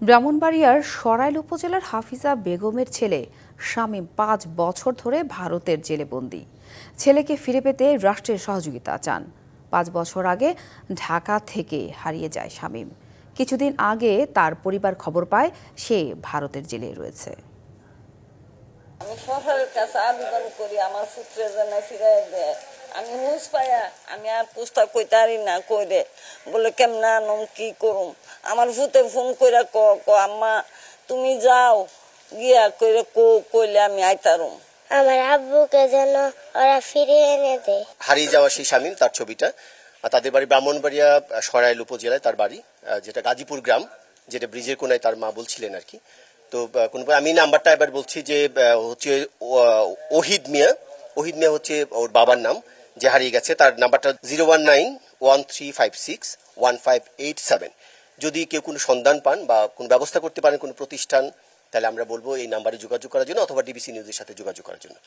ব্রাহ্মণবাড়িয়ার সরাইল উপজেলার হাফিজা বেগমের ছেলে শামীম ৫ বছর ধরে ভারতের জেলে বন্দী। ছেলেকে ফিরে পেতে রাষ্ট্রের সহযোগিতা চান। ৫ বছর আগে ঢাকা থেকে হারিয়ে যায় শামীম। কিছুদিন আগে তার পরিবার খবর পায় সে ভারতের জেলে রয়েছে। আমি সরকারের কাছে আবেদন করি আমার পুত্রের জন্য ফিরাই দেয়। আমি হুঁশ পাইয়া আমি আর পুস্তা কইতারি না কইরে বলে কেমন আনম কি করুম। আমার ভূতে ফোন কইরা ক আম্মা তুমি যাও গিয়া কইরে কইলে আমি আইতারুম। আমার আব্বুকে যেন ওরা ফিরিয়ে এনে দেয়। হারিয়ে যাওয়া সেই শামীম, তার ছবিটা। তাদের বাড়ি ব্রাহ্মণবাড়িয়া সরাইল উপজেলায় তার বাড়ি, যেটা গাজীপুর গ্রাম, যেটা ব্রিজের কোনায় তার মা বলছিলেন আর কি। তো আমি নাম্বারটা এবার বলছি যে হচ্ছে ওহিদ মিয়া হচ্ছে ওর বাবার নাম, যে হারিয়ে গেছে। তার নাম্বারটা 01913561587। যদি কেউ কোনো সন্ধান পান বা কোনো ব্যবস্থা করতে পারেন কোনো প্রতিষ্ঠান, তাহলে আমরা বলবো এই নাম্বারে যোগাযোগ করার জন্য অথবা ডিবিসি নিউজের সাথে যোগাযোগ করার জন্য।